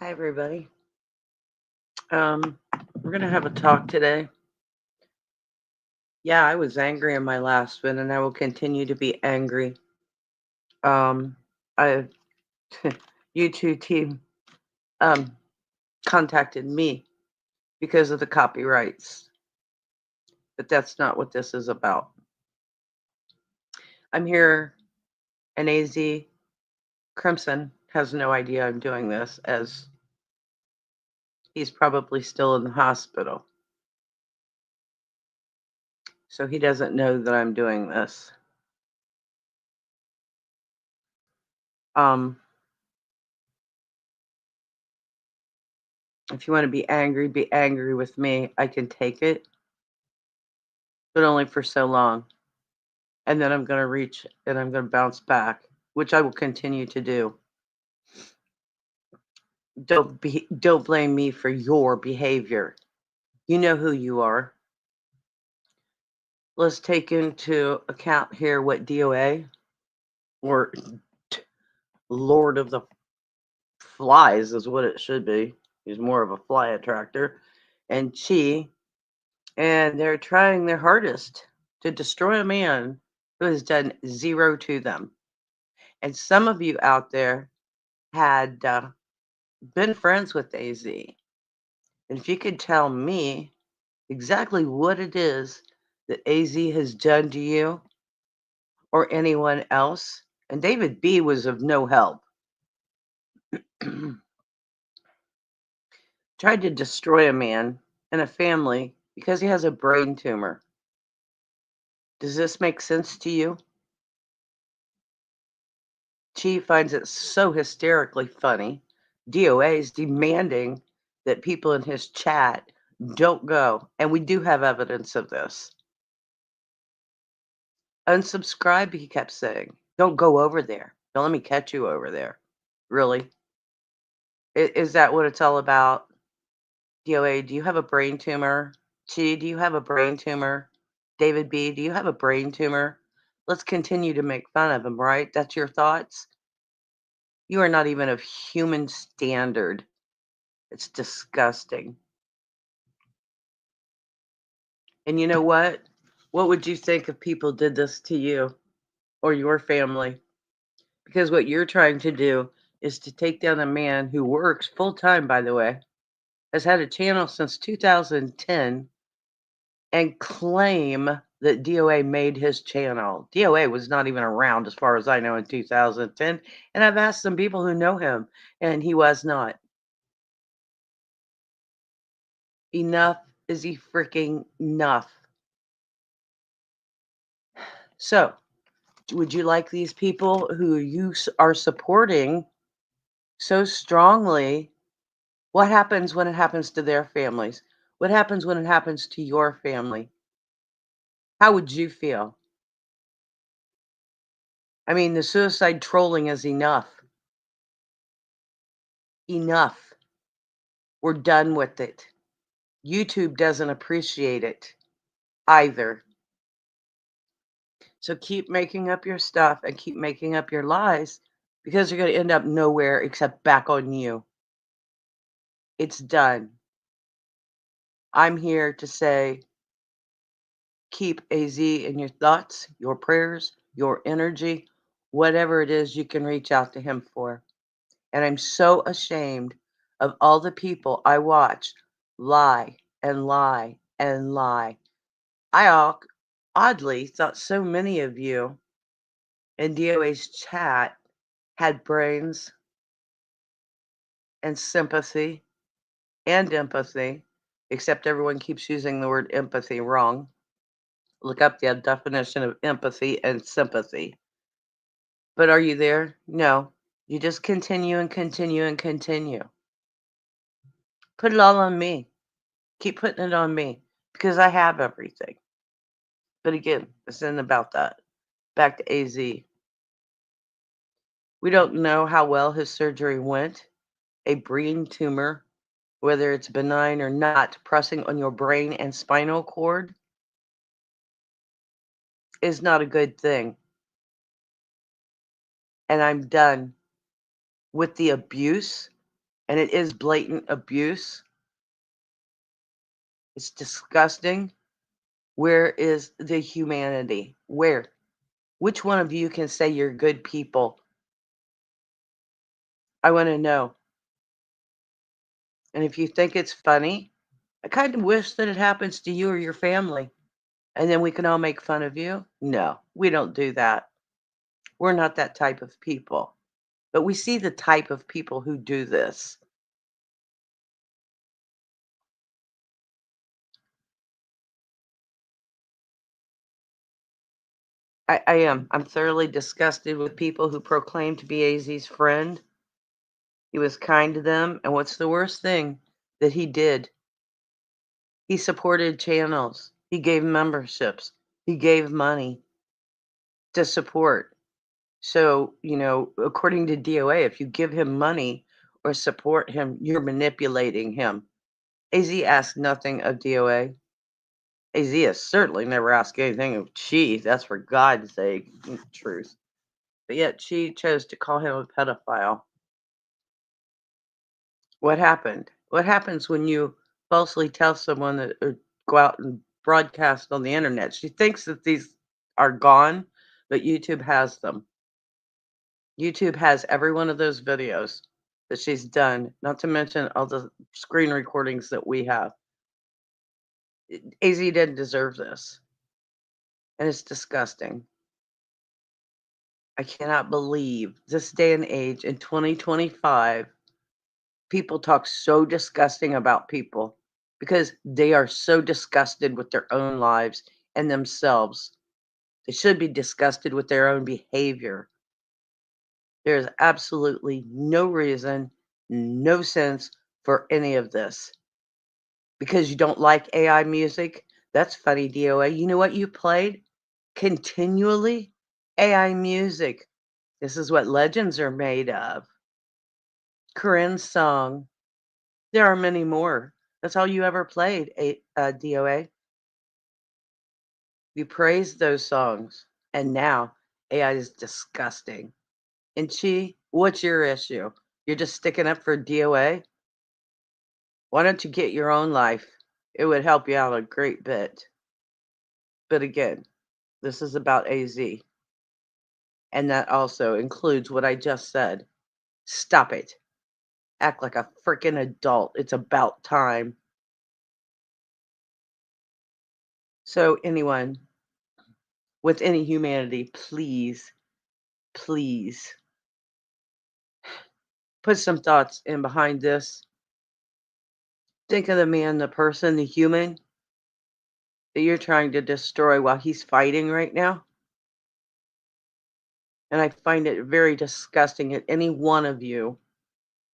Hi, everybody. Um, we're gonna have a talk today. Yeah, I was angry in my last one, and I will continue to be angry. Um, I, YouTube team, um, contacted me because of the copyrights, but that's not what this is about. I'm here, and AZ Crimson has no idea I'm doing this, as he's probably still in the hospital, so he doesn't know that I'm doing this. Um, if you want to be angry with me. I can take it, but only for so long. And then I'm going to reach and I'm going to bounce back, which I will continue to do. Don't blame me for your behavior. You know who you are. Let's take into account here what DOA, or Lord of the Flies, is what it should be. He's more of a fly attractor. And Chi, and they're trying their hardest to destroy a man who has done zero to them. And some of you out there had been friends with AZ. And if you could tell me exactly what it is that AZ has done to you or anyone else, and David B was of no help, tried to destroy a man and a family because he has a brain tumor. Does this make sense to you? She finds it so hysterically funny. DOA is demanding that people in his chat don't go, and we do have evidence of this. Unsubscribe, he kept saying. Don't go over there. Don't let me catch you over there. Really? Is that what it's all about? DOA, do you have a brain tumor? Chi, do you have a brain tumor? David B, do you have a brain tumor? Let's continue to make fun of him, right? That's your thoughts? You are not even of human standard. It's disgusting. And you know what? What would you think if people did this to you or your family? Because what you're trying to do is to take down a man who works full time, by the way, has had a channel since 2010, and claim that DOA made his channel. DOA was not even around, as far as I know, in 2010. And I've asked some people who know him, and he was not. Enough is freaking enough. So, would you like these people who you are supporting so strongly? What happens when it happens to their families? What happens when it happens to your family? How would you feel? I mean, the suicide trolling is enough. Enough. We're done with it. YouTube doesn't appreciate it either. So keep making up your stuff and keep making up your lies, because you're going to end up nowhere except back on you. It's done. I'm here to say, keep AZ in your thoughts, your prayers, your energy, whatever it is you can reach out to him for. And I'm so ashamed of all the people I watch lie and lie and lie. Oddly thought so many of you in DOA's chat had brains and sympathy and empathy, except everyone keeps using the word empathy wrong. Look up the definition of empathy and sympathy. But are you there? No. You just continue and continue and continue. Put it all on me. Keep putting it on me, because I have everything. But again, this isn't about that. Back to AZ. We don't know how well his surgery went. A brain tumor, whether it's benign or not, pressing on your brain and spinal cord is not a good thing. And I'm done with the abuse and it is blatant abuse. It's disgusting. Where is the humanity? Where? Which one of you can say you're good people? I want to know. And if you think it's funny, I kind of wish that it happens to you or your family. And then we can all make fun of you. No, we don't do that. We're not that type of people. But we see the type of people who do this. I am. I'm thoroughly disgusted with people who proclaim to be AZ's friend. He was kind to them. And what's the worst thing that he did? He supported channels. He gave memberships. He gave money to support. So, according to DOA, if you give him money or support him, you're manipulating him. AZ asked nothing of DOA. AZ has certainly never asked anything of Chi. That's for God's sake, truth. But yet she chose to call him a pedophile. What happened? What happens when you falsely tell someone that or go out and broadcast on the internet? She thinks that these are gone, but YouTube has them. YouTube has every one of those videos that she's done, not to mention all the screen recordings that we have. AZ didn't deserve this, and it's disgusting. I cannot believe this day and age in 2025, people talk so disgusting about people because they are so disgusted with their own lives and themselves. They should be disgusted with their own behavior. There's absolutely no reason, no sense for any of this. Because you don't like AI music? That's funny, DOA. You know what you played? Continually? AI music. This is what legends are made of. Corinne's song. There are many more. That's all you ever played, DOA. You praised those songs. And now AI is disgusting. And Chi, what's your issue? You're just sticking up for DOA? Why don't you get your own life? It would help you out a great bit. But again, this is about AZ. And that also includes what I just said. Stop it. Act like a freaking adult. It's about time. So, anyone with any humanity, please, please put some thoughts in behind this. Think of the man, the person, the human that you're trying to destroy while he's fighting right now. And I find it very disgusting that any one of you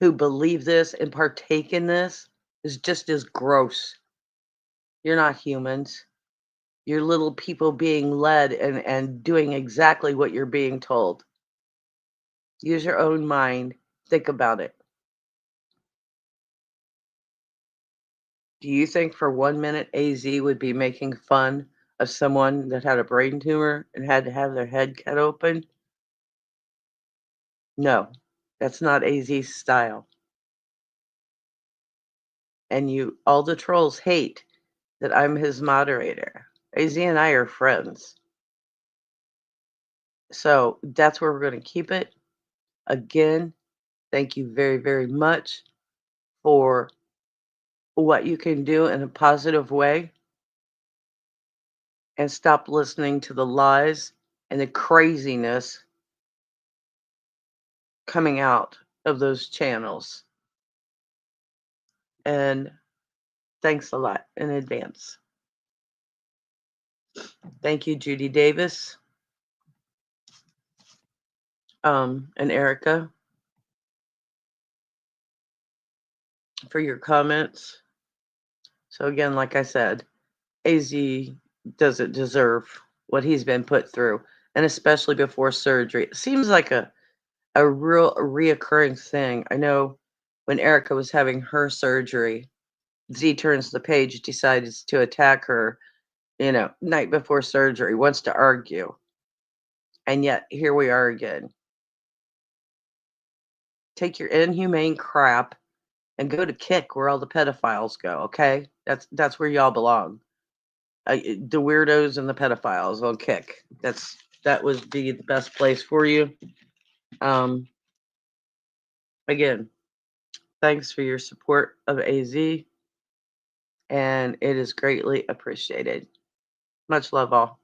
who believe this and partake in this is just as gross. You're not humans. You're little people being led and doing exactly what you're being told. Use your own mind. Think about it. Do you think for 1 minute AZ would be making fun of someone that had a brain tumor and had to have their head cut open? No, that's not AZ's style. And all the trolls hate that I'm his moderator. AZ and I are friends. So that's where we're going to keep it. Again, thank you very, very much for what you can do in a positive way and stop listening to the lies and the craziness coming out of those channels. And thanks a lot in advance. Thank you, Judy Davis, and Erica, for your comments. So again, like I said, AZ doesn't deserve what he's been put through, and especially before surgery. It seems like a real reoccurring thing. I know when Erica was having her surgery, Z turns the page, decides to attack her, night before surgery, wants to argue. And yet, here we are again. Take your inhumane crap and go to Kick where all the pedophiles go. Okay, that's where y'all belong. The weirdos and the pedophiles on Kick. That would be the best place for you. Again, thanks for your support of AZ, and it is greatly appreciated. Much love, all.